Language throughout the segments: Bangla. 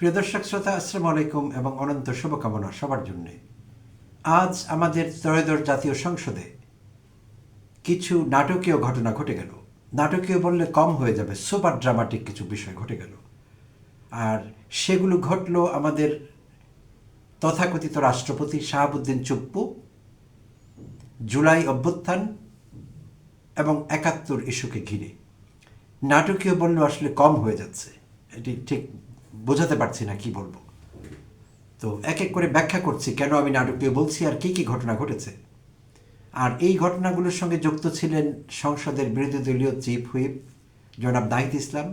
প্রিয় দর্শক শ্রোতা, আসসালামু আলাইকুম এবং অনন্ত শুভকামনা সবার জন্যে। আজ আমাদের ত্রয়োদশ জাতীয় সংসদে কিছু নাটকীয় ঘটনা ঘটে গেল। নাটকীয় বললে কম হয়ে যাবে, সুপার ড্রামাটিক কিছু বিষয় ঘটে গেল। আর সেগুলো ঘটল আমাদের তথাকথিত রাষ্ট্রপতি শাহাবুদ্দিন চুপ্পু, জুলাই অভ্যুত্থান এবং ৭১ ইস্যুকে ঘিরে। নাটকীয় বললেও আসলে কম হয়ে যাচ্ছে, এটি ঠিক বোঝাতে পারছি না কি বলবো। তো এক এক করে ব্যাখ্যা করছি কেন আমি নাটকীয় বলছি আর কি কি ঘটনা ঘটেছে। আর এই ঘটনাগুলোর সঙ্গে যুক্ত ছিলেন সংসদের বিরোধী দলীয় চিফ হুইপ জনাব নাহিদ ইসলাম,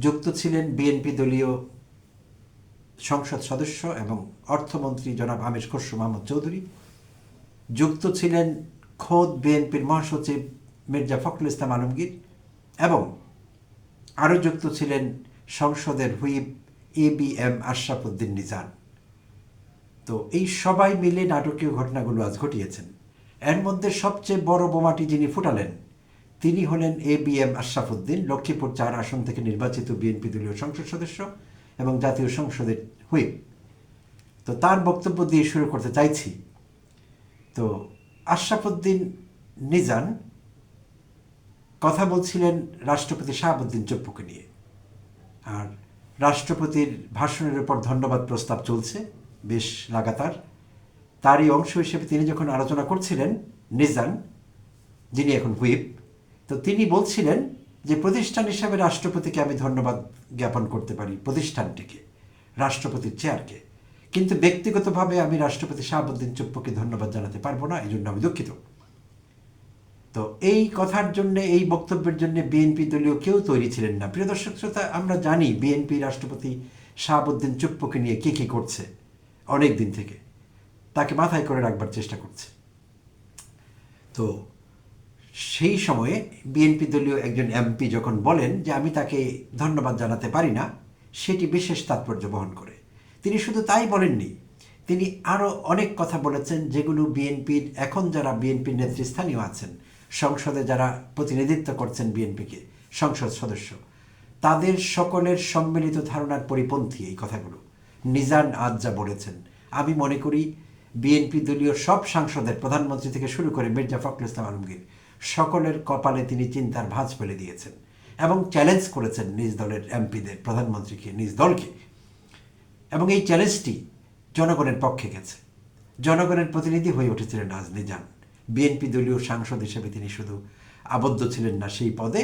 যুক্ত ছিলেন বিএনপি দলীয় সংসদ সদস্য এবং অর্থমন্ত্রী জনাব আমির খসরু মাহমুদ চৌধুরী, যুক্ত ছিলেন খোদ বিএনপির মহাসচিব মির্জা ফখরুল ইসলাম আলমগীর এবং আরও যুক্ত ছিলেন সংসদের হুইপ ABM আশরাফ উদ্দিন নিজান। তো এই সবাই মিলে নাটকীয় ঘটনাগুলো আজ ঘটিয়েছেন। এর মধ্যে সবচেয়ে বড় বোমাটি যিনি ফুটালেন তিনি হলেন ABM আশরাফ উদ্দিন, লক্ষ্মীপুর ৪ আসন থেকে নির্বাচিত বিএনপি দলীয় সংসদ সদস্য এবং জাতীয় সংসদের হুইপ। তো তার বক্তব্য দিয়ে শুরু করতে চাইছি। তো আশরাফ উদ্দিন নিজান কথা বলছিলেন রাষ্ট্রপতি শাহাবুদ্দিন চুপ্পুকে নিয়ে। আর রাষ্ট্রপতির ভাষণের উপর ধন্যবাদ প্রস্তাব চলছে বেশ লাগাতার। তারই অংশ হিসেবে তিনি যখন আলোচনা করছিলেন, নিজান যিনি এখন হুইপ, তো তিনি বলছিলেন যে প্রতিষ্ঠান হিসাবে রাষ্ট্রপতিকে আমি ধন্যবাদ জ্ঞাপন করতে পারি, প্রতিষ্ঠানটিকে, রাষ্ট্রপতির চেয়ারকে, কিন্তু ব্যক্তিগতভাবে আমি রাষ্ট্রপতি শাহাবুদ্দিন চুপ্পুকে ধন্যবাদ জানাতে পারবো না, এই জন্য আমি দুঃখিত। তো এই কথার জন্য, এই বক্তব্যের জন্য বিএনপি দলীয় কেউ তৈরি ছিলেন না। প্রিয় দর্শক শ্রোতা, আমরা জানি বিএনপি রাষ্ট্রপতি শাহাবুদ্দিন চুপ্পুকে নিয়ে কী করছে, অনেক দিন থেকে তাকে মাথায় করে রাখবার চেষ্টা করছে। তো সেই সময়ে বিএনপি দলীয় একজন MP যখন বলেন যে আমি তাকে ধন্যবাদ জানাতে পারি না, সেটি বিশেষ তাৎপর্য বহন করে। তিনি শুধু তাই বলেননি, তিনি আরও অনেক কথা বলেছেন যেগুলো বিএনপির এখন যারা বিএনপির নেতৃস্থানীয় আছেন, সংসদে যারা প্রতিনিধিত্ব করছেন বিএনপিকে, সংসদ সদস্য, তাদের সকলের সম্মিলিত ধারণার পরিপন্থী এই কথাগুলো। নিজান আজ যা বলেছেন, আমি মনে করি বিএনপি দলীয় সব সাংসদের, প্রধানমন্ত্রী থেকে শুরু করে মির্জা ফখরুল ইসলাম আলমগীর, সকলের কপালে তিনি চিন্তার ভাঁজ ফেলে দিয়েছেন এবং চ্যালেঞ্জ করেছেন নিজ দলের MPদের, প্রধানমন্ত্রীকে, নিজ দলকে। এবং এই চ্যালেঞ্জটি জনগণের পক্ষে গেছে, জনগণের প্রতিনিধি হয়ে উঠেছিলেন আজ নিজান। বিএনপি দলীয় সাংসদ হিসেবে তিনি শুধু আবদ্ধ ছিলেন না সেই পদে,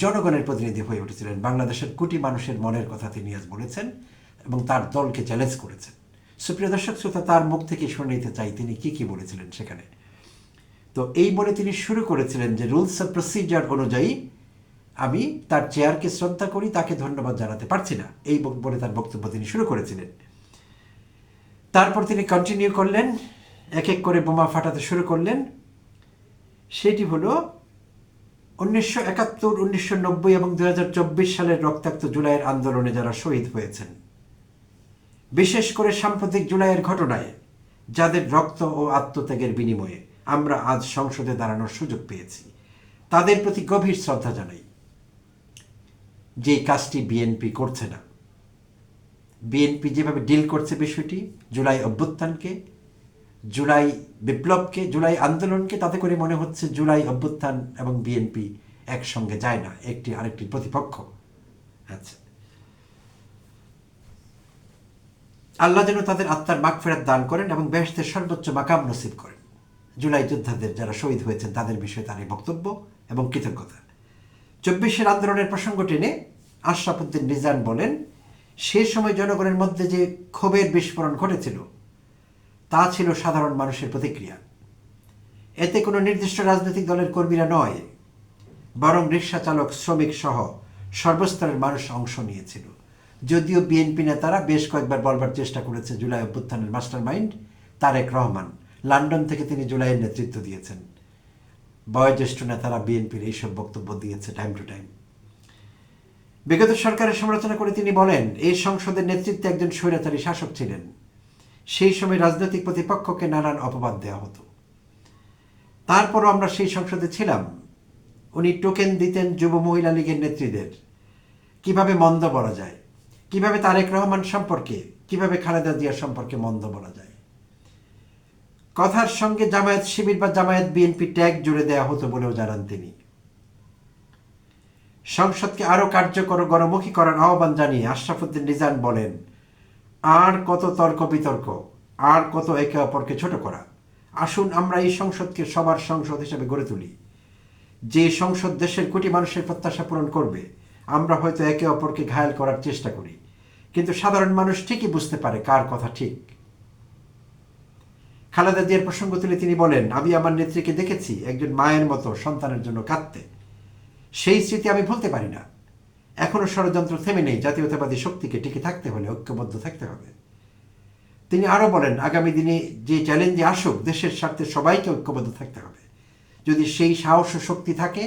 জনগণের প্রতিনিধি হয়ে উঠেছিলেন। বাংলাদেশের কোটি মানুষের মনের কথা তিনি আজ বলেছেন এবং তার দলকে চ্যালেঞ্জ করেছেন। সুপ্রিয় দর্শক শ্রোতা, তার মুখ থেকে শুনে নিতে চাই তিনি কি বলেছিলেন সেখানে। তো এই বলে তিনি শুরু করেছিলেন যে রুলস অফ প্রসিজার অনুযায়ী আমি তার চেয়ারকে শ্রদ্ধা করি, তাকে ধন্যবাদ জানাতে পারছি না, এই বলে তার বক্তব্য তিনি শুরু করেছিলেন। তারপর তিনি কন্টিনিউ করলেন, এক এক করে বোমা ফাটাতে শুরু করলেন। সেটি হলো 1971, 1990 এবং 2024 সালের রক্তাক্ত জুলাইয়ের আন্দোলনে যারা শহীদ হয়েছেন, বিশেষ করে সাম্প্রতিক জুলাইয়ের ঘটনায় যাদের রক্ত ও আত্মত্যাগের বিনিময়ে আমরা আজ সংসদে দাঁড়ানোর সুযোগ পেয়েছি, তাদের প্রতি গভীর শ্রদ্ধা জানাই। যে কাজটি বিএনপি করছে না। বিএনপি যেভাবে ডিল করছে বিষয়টি, জুলাই অভ্যুত্থানকে, জুলাই বিপ্লবকে, জুলাই আন্দোলনকে, তাতে করে মনে হচ্ছে জুলাই অভ্যুত্থান এবং বিএনপি একসঙ্গে যায় না, একটি আরেকটির প্রতিপক্ষ। আচ্ছা, আল্লাহ যেন তাদের আত্মার মাগফিরাত দান করেন এবং বেহেশতের সর্বোচ্চ মাকাম নসিব করেন। জুলাই যোদ্ধাদের যারা শহীদ হয়েছেন তাদের বিষয়ে তার এই বক্তব্য এবং কৃতজ্ঞতা। 24-এর আন্দোলনের প্রসঙ্গ টেনে আশরাফ উদ্দিন নিজান বলেন, সে সময় জনগণের মধ্যে যে ক্ষোভের বিস্ফোরণ ঘটেছিল তা ছিল সাধারণ মানুষের প্রতিক্রিয়া। এতে কোনো নির্দিষ্ট রাজনৈতিক দলের কর্মীরা নয়, বরং রিক্সা চালক, শ্রমিক সহ সর্বস্তরের মানুষ অংশ নিয়েছিল। যদিও বিএনপি নেতারা বেশ কয়েকবার বলবার চেষ্টা করেছে জুলাই অভ্যুত্থানের mastermind Tarek Rahman, London থেকে তিনি জুলাইয়ের নেতৃত্ব দিয়েছেন। বয়োজ্যেষ্ঠ নেতারা বিএনপির এইসব বক্তব্য দিয়েছে টাইম টু টাইম। বিগত সরকারের সমালোচনা করে তিনি বলেন, এই সংসদের নেতৃত্বে একজন স্বৈরাচারী শাসক ছিলেন। সেই সময় রাজনৈতিক প্রতিপক্ষকে নানান অপবাদ দেওয়া হতো, তারপরও আমরা সেই সংসদে ছিলাম। উনি টোকেন দিতেন যুব মহিলা লীগের নেত্রীদের, কিভাবে মন্দ বলা যায়, কিভাবে তারেক রহমান সম্পর্কে, কিভাবে খালেদা জিয়া সম্পর্কে মন্দ বলা যায়। কথার সঙ্গে জামায়াত শিবির বা জামায়াত বিএনপি ট্যাগ জুড়ে দেওয়া হতো বলেও জানান তিনি। সংসদকে আরও কার্যকর গণমুখী করার আহ্বান জানিয়ে আশরাফুদ্দিন রিজান বলেন, আর কত তর্ক বিতর্ক, আর কত একে অপরকে ছোট করা। আসুন আমরা এই সংসদকে সবার সংসদ হিসেবে গড়ে তুলি। যে সংসদ দেশের কোটি মানুষের প্রত্যাশা পূরণ করবে। আমরা হয়তো একে অপরকে ঘায়েল করার চেষ্টা করি, কিন্তু সাধারণ মানুষ ঠিকই বুঝতে পারে কার কথা ঠিক। খালেদা জিয়ার প্রসঙ্গ তুলে তিনি বলেন, আমি আমার নেত্রীকে দেখেছি একজন মায়ের মতো সন্তানের জন্য কাঁদতে। সেই স্মৃতি আমি ভুলতে পারি না। এখনো ষড়যন্ত্র থেমে নেই। জাতীয়তাবাদী শক্তিকে টিকে থাকতে হলে ঐক্যবদ্ধ থাকতে হবে। তিনি আরও বলেন, আগামী দিনে যে চ্যালেঞ্জে আসুক, দেশের স্বার্থে সবাইকে ঐক্যবদ্ধ থাকতে হবে। যদি সেই সাহস ও শক্তি থাকে,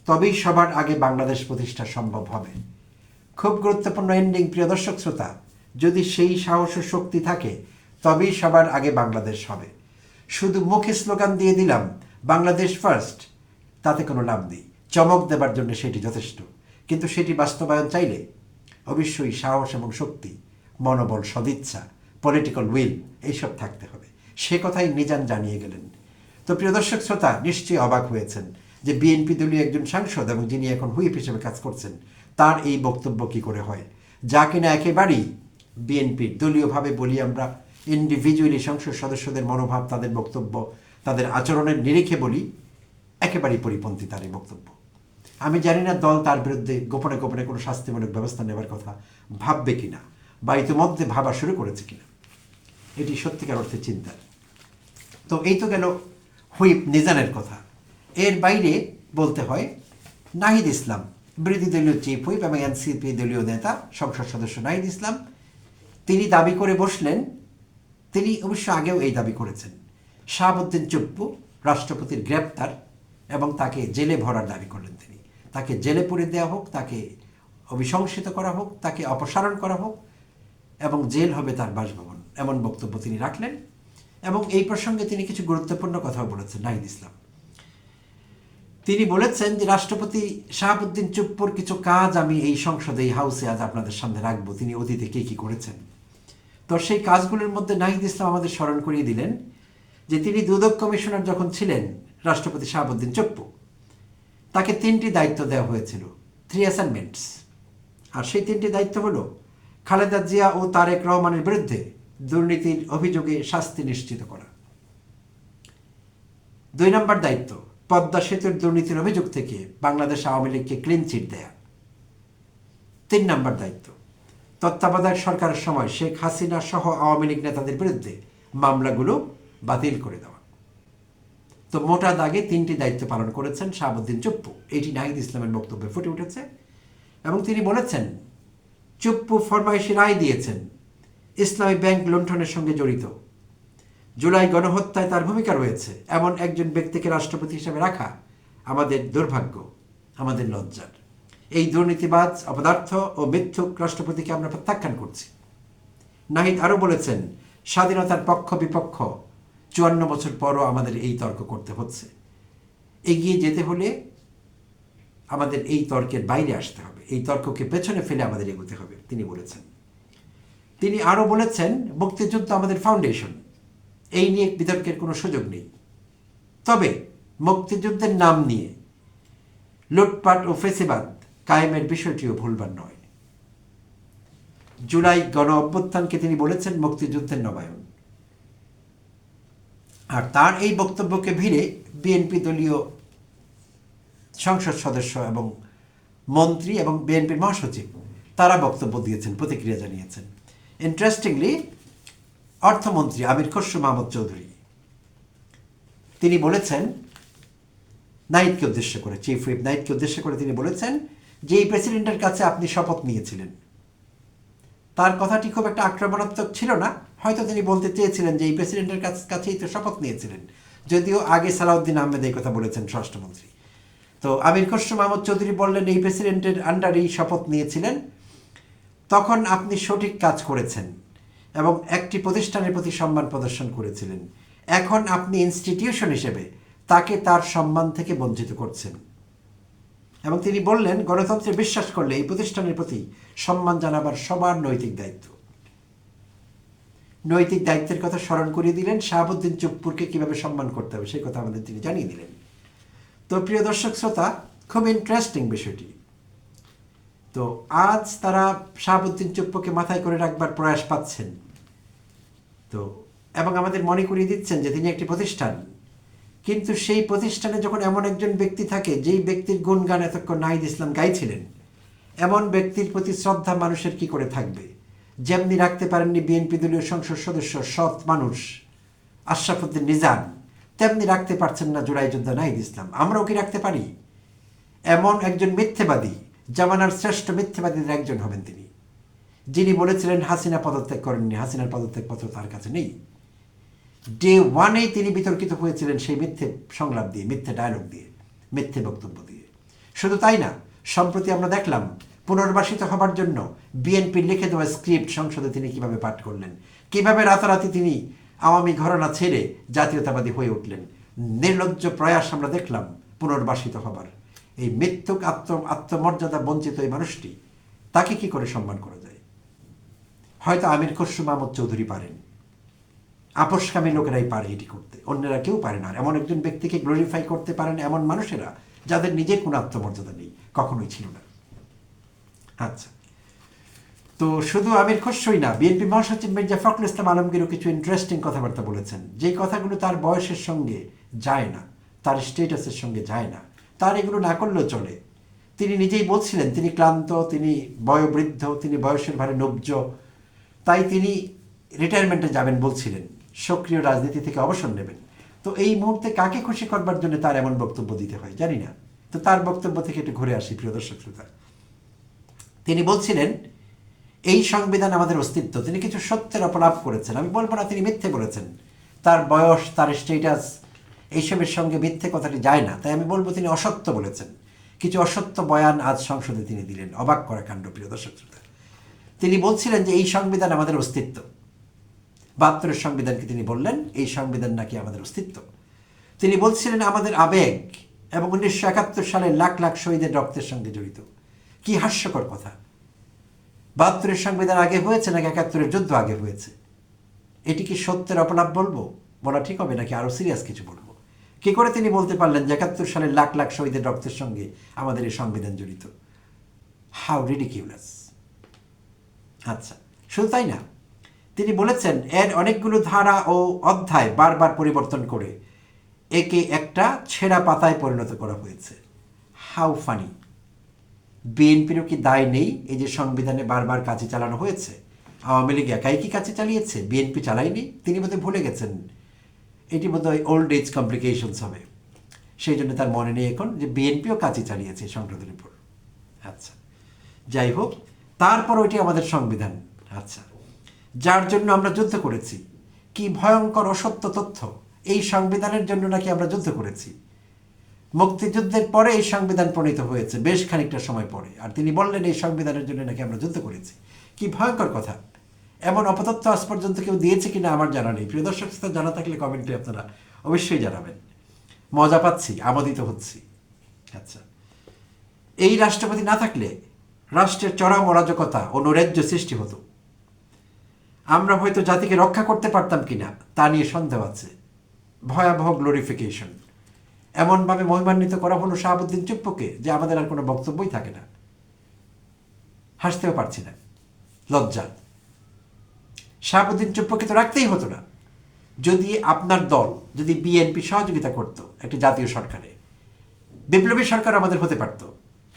তবেই সবার আগে বাংলাদেশ প্রতিষ্ঠা সম্ভব হবে। খুব গুরুত্বপূর্ণ এন্ডিং, প্রিয় দর্শক শ্রোতা। যদি সেই সাহস ও শক্তি থাকে, তবেই সবার আগে বাংলাদেশ হবে। শুধু মুখে স্লোগান দিয়ে দিলাম বাংলাদেশ ফার্স্ট, তাতে কোনো লাভ নেই। চমক দেবার জন্য সেটি যথেষ্ট, কিন্তু সেটি বাস্তবায়ন চাইলে অবশ্যই সাহস এবং শক্তি, মনোবল, সদিচ্ছা, পলিটিক্যাল উইল এইসব থাকতে হবে। সে কথাই নিজান জানিয়ে গেলেন। তো প্রিয় দর্শক শ্রোতা, নিশ্চয়ই অবাক হয়েছেন যে বিএনপি দলীয় একজন সাংসদ এবং যিনি এখন হুইপ হিসেবে কাজ করছেন, তার এই বক্তব্য কী করে হয়, যা কিনা একেবারেই বিএনপির দলীয়ভাবে বলি আমরা, ইন্ডিভিজুয়ালি সংসদ সদস্যদের মনোভাব, তাদের বক্তব্য, তাদের আচরণের নিরিখে বলি, একেবারেই পরিপন্থী তার এই বক্তব্য। আমি জানি না দল তার বিরুদ্ধে গোপনে গোপনে কোনো শাস্তিমূলক ব্যবস্থা নেবার কথা ভাববে কিনা, বা ইতিমধ্যে ভাবা শুরু করেছে কিনা, এটি সত্যিকার অর্থে চিন্তার। তো এই তো গেল হুইপ নিজানের কথা। এর বাইরে বলতে হয় নাহিদ ইসলাম, বিরোধী দলীয় চিফ হুইপ এবং এনসিপি দলীয় নেতা, সংসদ সদস্য নাহিদ ইসলাম, তিনি দাবি করে বসলেন, তিনি অবশ্য আগেও এই দাবি করেছেন, শাহাবুদ্দিন চুপ্পু রাষ্ট্রপতির গ্রেপ্তার এবং তাকে জেলে ভরার দাবি করলেন তিনি। তাকে জেলে পুরে দেওয়া হোক, তাকে অভিশংসিত করা হোক, তাকে অপসারণ করা হোক, এবং জেল হবে তার বাসভবন, এমন বক্তব্য তিনি রাখলেন। এবং এই প্রসঙ্গে তিনি কিছু গুরুত্বপূর্ণ কথাও বলেছেন নাহিদ ইসলাম। তিনি বলেছেন যে রাষ্ট্রপতি শাহাবুদ্দিন চুপ্পুর কিছু কাজ আমি এই সংসদে, এই হাউসে আজ আপনাদের সামনে রাখবো, তিনি অতীতে কী কী করেছেন। তো সেই কাজগুলোর মধ্যে নাহিদ ইসলাম আমাদের স্মরণ করিয়ে দিলেন যে তিনি দুদক কমিশনার যখন ছিলেন রাষ্ট্রপতি শাহাবুদ্দিন চুপ্পু, তাকে 3টি দায়িত্ব দেওয়া হয়েছিল, 3 অ্যাসাইনমেন্টস। আর সেই 3টি দায়িত্ব হলো খালেদা জিয়া ও তারেক রহমানের বিরুদ্ধে দুর্নীতির অভিযোগে শাস্তি নিশ্চিত করা। 2 নম্বর দায়িত্ব, পদ্মা সেতুর দুর্নীতির অভিযোগ থেকে বাংলাদেশ আওয়ামী লীগকে ক্লিন চিট দেয়া। 3 নম্বর দায়িত্ব, তত্ত্বাবধায়ক সরকারের সময় শেখ হাসিনা সহ আওয়ামী লীগ নেতাদের বিরুদ্ধে মামলাগুলো বাতিল করে দেওয়া। তো মোটা দাগে 3টি দায়িত্ব পালন করেছেন শাহাবুদ্দিন চুপ্পু। এটি নাহিদ ইসলামের বক্তব্যে ফুটে উঠেছে। এবং তিনি বলেছেন, চুপ্পু ফরমাইশি রায় দিয়েছেন, ইসলামী ব্যাংক লুণ্ঠনের সঙ্গে জড়িত, জুলাই গণহত্যায় তার ভূমিকা রয়েছে, এমন একজন ব্যক্তিকে রাষ্ট্রপতি হিসেবে রাখা আমাদের দুর্ভাগ্য, আমাদের লজ্জার। এই দুর্নীতিবাজ, অপদার্থ ও মিথ্যুক রাষ্ট্রপতিকে আমরা প্রত্যাখ্যান করছি। নাহিদ আরও বলেছেন, স্বাধীনতার পক্ষ বিপক্ষ 54 বছর পরও আমাদের এই তর্ক করতে হচ্ছে। এগিয়ে যেতে হলে আমাদের এই তর্কের বাইরে আসতে হবে, এই তর্ককে পেছনে ফেলে আমাদের এগোতে হবে, তিনি বলেছেন। তিনি আরও বলেছেন, মুক্তিযুদ্ধ আমাদের ফাউন্ডেশন, এই নিয়ে বিতর্কের কোনো সুযোগ নেই। তবে মুক্তিযুদ্ধের নাম নিয়ে লুটপাট ও ফেসিবাদ কায়েমের বিষয়টিও ভুলবার নয়। জুলাই গণ অভ্যুত্থানকে তিনি বলেছেন মুক্তিযুদ্ধের নবায়ন। আর তার এই বক্তব্যকে ঘিরে বিএনপি দলীয় সংসদ সদস্য এবং মন্ত্রী এবং বিএনপির মহাসচিব তারা বক্তব্য দিয়েছেন, প্রতিক্রিয়া জানিয়েছেন। ইন্টারেস্টিংলি অর্থমন্ত্রী আমির খসরু মাহমুদ চৌধুরী তিনি বলেছেন, নাহিদকে উদ্দেশ্য করে, চিফ হুইপ নাহিদকে উদ্দেশ্য করে তিনি বলেছেন যে এই প্রেসিডেন্টের কাছে আপনি শপথ নিয়েছিলেন। তার কথাটি খুব একটা আক্রমণাত্মক ছিল না, হয়তো তিনি বলতে চেয়েছিলেন যে এই প্রেসিডেন্টের কাছেই তো শপথ নিয়েছিলেন, যদিও আগে সালাউদ্দিন আহমেদ এই কথা বলেছেন, স্বরাষ্ট্রমন্ত্রী। তো আমির খসরু মাহমুদ চৌধুরী বললেন, এই প্রেসিডেন্টের আন্ডারেই শপথ নিয়েছিলেন, তখন আপনি সঠিক কাজ করেছেন এবং একটি প্রতিষ্ঠানের প্রতি সম্মান প্রদর্শন করেছিলেন। এখন আপনি ইনস্টিটিউশন হিসেবে তাকে তার সম্মান থেকে বঞ্চিত করছেন। এবং তিনি বললেন গণতন্ত্রে বিশ্বাস করলে এই প্রতিষ্ঠানের প্রতি সম্মান জানাবার সবার নৈতিক দায়িত্ব। নৈতিক দায়িত্বের কথা স্মরণ করিয়ে দিলেন, শাহাবুদ্দিন চুপ্পুরকে কিভাবে সম্মান করতে হবে সেই কথা আমাদের তিনি জানিয়ে দিলেন। তো প্রিয় দর্শক শ্রোতা, খুব ইন্টারেস্টিং বিষয়টি। তো আজ তারা শাহাবুদ্দিন চুপ্পুকে মাথায় করে রাখবার প্রয়াস পাচ্ছেন, তো এবং আমাদের মনে করিয়ে দিচ্ছেন যে তিনি একটি প্রতিষ্ঠান, কিন্তু সেই প্রতিষ্ঠানে যখন এমন একজন ব্যক্তি থাকে যেই ব্যক্তির গুণগান এতক্ষণ নাহিদ ইসলাম গাইছিলেন, এমন ব্যক্তির প্রতি শ্রদ্ধা মানুষের কি করে থাকবে? যেমনি রাখতে পারেননি বিএনপি দলীয় সংসদ সদস্য সৎ মানুষ আশরাফুদ্দিন নিজাম, তেমনি রাখতে পারছেন না জুলাই যোদ্ধা নাহিদ ইসলাম। আমরাও কি রাখতে পারি? এমন একজন মিথ্যেবাদী, জামানার শ্রেষ্ঠ মিথ্যেবাদীদের একজন হবেন তিনি, যিনি বলেছিলেন হাসিনা পদত্যাগ করেননি, হাসিনার পদত্যাগপত্র তার কাছে নেই। ডে ওয়ানেই তিনি বিতর্কিত হয়েছিলেন সেই মিথ্যে সংলাপ দিয়ে, মিথ্যে ডায়লগ দিয়ে, মিথ্যে বক্তব্য দিয়ে। শুধু তাই না, সম্প্রতি আমরা দেখলাম পুনর্বাসিত হবার জন্য বিএনপির লিখে দেওয়া স্ক্রিপ্ট সংসদে তিনি কিভাবে পাঠ করলেন, কিভাবে রাতারাতি তিনি আওয়ামী ঘরানা ছেড়ে জাতীয়তাবাদী হয়ে উঠলেন। নির্লজ্জ প্রয়াস আমরা দেখলাম পুনর্বাসিত হবার। এই মৃত্যুক আত্মমর্যাদা বঞ্চিত এই মানুষটি, তাকে কি করে সম্মান করা যায়? হয়তো আমির খসরু মাহমুদ চৌধুরী পারেন, আপোষকামী লোকেরাই পারে এটি করতে, অন্যরা কেউ পারে না। এমন একজন ব্যক্তিকে গ্লোরিফাই করতে পারেন এমন মানুষেরা যাদের নিজের কোনো আত্মমর্যাদা নেই, কখনোই ছিল না। আচ্ছা, তো শুধু আমির খসরুই না, বিএনপি মহাসচিব মির্জা ফখরুল ইসলাম আলমগীরও কিছু ইন্টারেস্টিং কথাবার্তা বলেছেন, যেই কথাগুলো তার বয়সের সঙ্গে যায় না, তার স্টেটাসের সঙ্গে যায় না। তার এগুলো না করলেও চলে। তিনি নিজেই বলছিলেন তিনি ক্লান্ত, তিনি বয়োবৃদ্ধ, তিনি বয়সের ভারে নব্জ, তাই তিনি রিটায়ারমেন্টে যাবেন বলছিলেন, সক্রিয় রাজনীতি থেকে অবসর নেবেন। তো এই মুহূর্তে কাকে খুশি করবার জন্য তার এমন বক্তব্য দিতে হয় জানি না। তো তার বক্তব্য থেকে একটু ঘুরে আসি প্রিয় দর্শক শ্রোতা। তিনি বলছিলেন এই সংবিধান আমাদের অস্তিত্ব। তিনি কিছু সত্যের অপলাপ করেছেন, আমি বলবো না তিনি মিথ্যে বলেছেন, তার বয়স, তার স্টেটাস এইসবের সঙ্গে মিথ্যে কথাটি যায় না, তাই আমি বলবো তিনি অসত্য বলেছেন। কিছু অসত্য বয়ান আজ সংসদে তিনি দিলেন, অবাক করা কাণ্ড প্রিয় দর্শক শ্রোতা। তিনি বলছিলেন যে এই সংবিধান আমাদের অস্তিত্ব। ৭২-এর সংবিধানকে তিনি বললেন এই সংবিধান নাকি আমাদের অস্তিত্ব। তিনি বলছিলেন আমাদের আবেগ এবং ১৯৭১ সালের লাখ লাখ শহীদের রক্তের সঙ্গে জড়িত। কি হাস্যকর কথা! ৭২-এর সংবিধান আগে হয়েছে নাকি ৭১-এর যুদ্ধ আগে হয়েছে? এটি কি সত্যের অপলাপ বলবো, বলা ঠিক হবে, নাকি আরো সিরিয়াস কিছু বলবো? কি করে তিনি বলতে পারলেন যে ৭১ সালের লাখ লাখ শহীদের রক্তের সঙ্গে আমাদের এই সংবিধান জড়িত? How ridiculous! আচ্ছা, শুধু তাই না, তিনি বলেছেন এর অনেকগুলো ধারা ও অধ্যায় বারবার পরিবর্তন করে একে একটা ছেঁড়া পাতায় পরিণত করা হয়েছে। How funny! বিএনপিরও কি দায় নেই এই যে সংবিধানে বারবার কাজে চালানো হয়েছে? আওয়ামী লীগ একাই কি কাজে চালিয়েছে, বিএনপি চালায়নি? তিনি বোধহয় ভুলে গেছেন, এটি বোধহয় ওল্ড এজ কমপ্লিকেশনস হবে, সেই জন্য তার মনে নেই এখন যে বিএনপিও কাজে চালিয়েছে সংসদের উপর। আচ্ছা, যাই হোক, তারপর ওইটি আমাদের সংবিধান। আচ্ছা, যার জন্য আমরা যুদ্ধ করেছি। কি ভয়ঙ্কর অসত্য তথ্য! এই সংবিধানের জন্য নাকি আমরা যুদ্ধ করেছি। মুক্তিযুদ্ধের পরে এই সংবিধান প্রণীত হয়েছে, বেশ খানিকটা সময় পরে, আর তিনি বললেন এই সংবিধানের জন্য নাকি আমরা যুদ্ধ করেছি। কি ভয়ঙ্কর কথা! এমন অপতথ্য আজ পর্যন্ত কেউ দিয়েছে কিনা আমার জানা নেই। প্রিয় দর্শক, জানা থাকলে কমেন্টে আপনারা অবশ্যই জানাবেন। মজা পাচ্ছি, আমোদিত হচ্ছি। আচ্ছা, এই রাষ্ট্রপতি না থাকলে রাষ্ট্রের চরম অরাজকতা ও নৈরাজ্য সৃষ্টি হতো। আমরা হয়তো জাতিকে রক্ষা করতে পারতাম কিনা তা নিয়ে সন্দেহ আছে। ভয়াবহ গ্লোরিফিকেশন, এমনভাবে মহিমান্বিত করা হলো শাহাবুদ্দিন চুপ্পুকে যে আমাদের আর কোনো বক্তব্যই থাকে না। হাসতেও পারছি না, লজ্জা। শাহাবুদ্দিন চুপ্পুকে তো রাখতেই হতো না। যদি আপনার দল, যদি বিএনপি সহযোগিতা করত একটি জাতীয় সরকারে, বিপ্লবী সরকার আমাদের হতে পারত।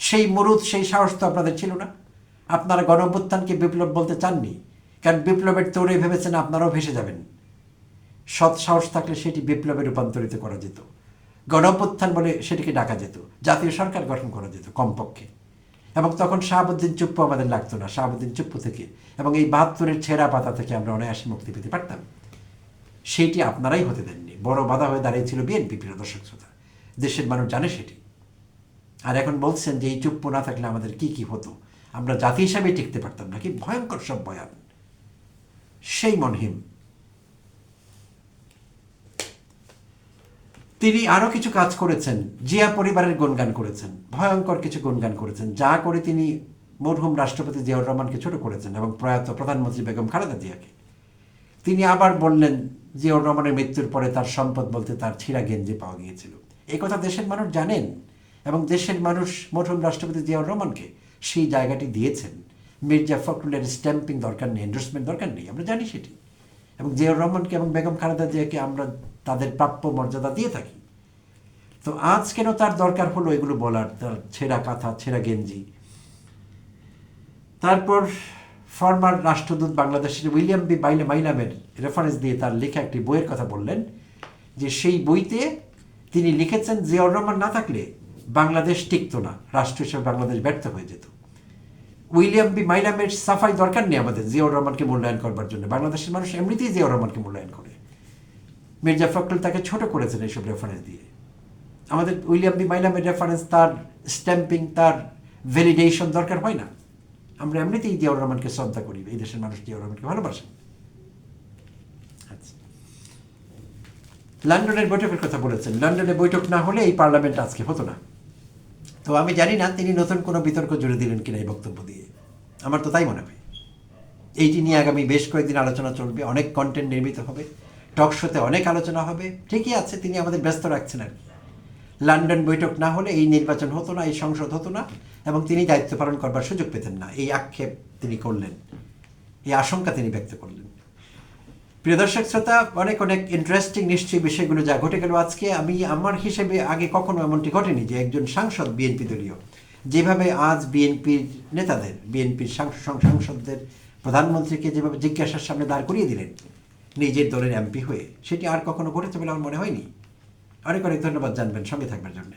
সেই মুরুদ, সেই সাহস তো আপনাদের ছিল না। আপনারা গণঅভ্যুত্থানকে বিপ্লব বলতে চাননি, কারণ বিপ্লবের তোড়ে ভেবেছেন আপনারাও ভেসে যাবেন। সৎ সাহস থাকলে সেটি বিপ্লবে রূপান্তরিত করা যেত, গণঅভ্যুত্থান বলে সেটিকে ডাকা যেত, জাতীয় সরকার গঠন করা যেত কমপক্ষে। এবং তখন শাহাবুদ্দিন চুপ্পু আমাদের লাগতো না। শাহাবুদ্দিন চুপ্পু থেকে এবং এই ৭২-এর ছেঁড়া পাতা থেকে আমরা অনায়াসে মুক্তি পেতে পারতাম। সেইটি আপনারাই হতে দেননি। বড় বাধা হয়ে দাঁড়িয়েছিল বিএনপি, প্রিয় দর্শক শ্রোতা। দেশের মানুষ জানে সেটি। আর এখন বলছেন যে এই চুপ্পু না থাকলে আমাদের কি কি হতো, আমরা জাতি হিসাবে টিকতে পারতাম না। কি ভয়ঙ্কর সব বয়ান, সেই মনহিম। তিনি আরও কিছু কাজ করেছেন, জিয়া পরিবারের গুণগান করেছেন, ভয়ঙ্কর কিছু গুণগান করেছেন, যা করে তিনি মরহুম রাষ্ট্রপতি জিয়াউর রহমানকে ছোট করেছেন এবং প্রয়াত প্রধানমন্ত্রী বেগম খালেদা জিয়াকে। তিনি আবার বললেন জিয়াউর রহমানের মৃত্যুর পরে তার সম্পদ বলতে তার ছিঁড়া গেঞ্জি পাওয়া গিয়েছিল। এই কথা দেশের মানুষ জানেন এবং দেশের মানুষ মরহুম রাষ্ট্রপতি জিয়াউর রহমানকে সেই জায়গাটি দিয়েছেন। মির্জা ফখরুলের স্ট্যাম্পিং দরকার নেই, এন্ডোর্সমেন্ট দরকার নেই, আমরা জানি সেটি। এবং জিয়াউর রহমানকে এবং বেগম খালেদা জিয়াকে আমরা তাদের প্রাপ্য মর্যাদা দিয়ে থাকি। তো আজ কেন তার দরকার হলো এগুলো বলার, তার ছেঁড়া কাঁথা, ছেঁড়া গেঞ্জি। তারপর ফরমার রাষ্ট্রদূত বাংলাদেশের উইলিয়াম বি মাইলামের রেফারেন্স দিয়ে তার লেখা একটি বইয়ের কথা বললেন, যে সেই বইতে তিনি লিখেছেন জিয়াউর রহমান না থাকলে বাংলাদেশ টিকতো না, রাষ্ট্র হিসেবে বাংলাদেশ ব্যর্থ হয়ে যেত। উইলিয়াম বি মাইলামের সাফাই দরকার নেই আমাদের জিয়াউর রহমানকে মূল্যায়ন করবার জন্য, বাংলাদেশের মানুষ এমনিতেই জিয়াউর রহমানকে মূল্যায়ন করে। মির্জা ফখরুল তাকে ছোট করেছেন এইসব রেফারেন্স দিয়ে। আমাদের উইলিয়াম বি মাইলামের রেফারেন্স, তার স্ট্যাম্পিং, তার ভ্যালিডেশন দরকার হয় না। আমরা এমনিতেই জিয়াউর রহমানকে শ্রদ্ধা করি, এই দেশের মানুষ জিয়াউর রহমানকে ভালোবাসেন। আচ্ছা, লন্ডনের বৈঠকের কথা বলেছেন। লন্ডনে বৈঠক না হলে এই পার্লামেন্ট আজকে হতো না। তো আমি জানি না তিনি নতুন কোনো বিতর্ক জুড়ে দিলেন কিনা এই বক্তব্য দিয়ে, আমার তো তাই মনে হয়। এইটি নিয়ে আগামী বেশ কয়েকদিন আলোচনা চলবে, অনেক কন্টেন্ট নির্মিত হবে, টক শোতে অনেক আলোচনা হবে। ঠিকই আছে, তিনি আমাদের ব্যস্ত রাখছেন আর কি। লন্ডন বৈঠক না হলে এই নির্বাচন হতো না, এই সংসদ হতো না এবং তিনি দায়িত্ব পালন করবার সুযোগ পেতেন না, এই আক্ষেপ তিনি করলেন, এই আশঙ্কা তিনি ব্যক্ত করলেন। প্রিয় দর্শক শ্রোতা, অনেক অনেক ইন্টারেস্টিং নিশ্চয়ই বিষয়গুলো যা ঘটে গেল আজকে। আমি আমার হিসেবে আগে কখনো এমনটি ঘটেনি যে একজন সাংসদ, বিএনপি দলীয়, যেভাবে আজ বিএনপির নেতাদের, বিএনপির সাংসদদের, প্রধানমন্ত্রীকে যেভাবে জিজ্ঞাসার সামনে দাঁড় করিয়ে দিলেন নিজের দলের এমপি হয়ে, সেটি আর কখনো ঘটেছে বলে আমার মনে হয়নি। অনেক অনেক ধন্যবাদ জানবেন, সঙ্গে থাকবার জন্য।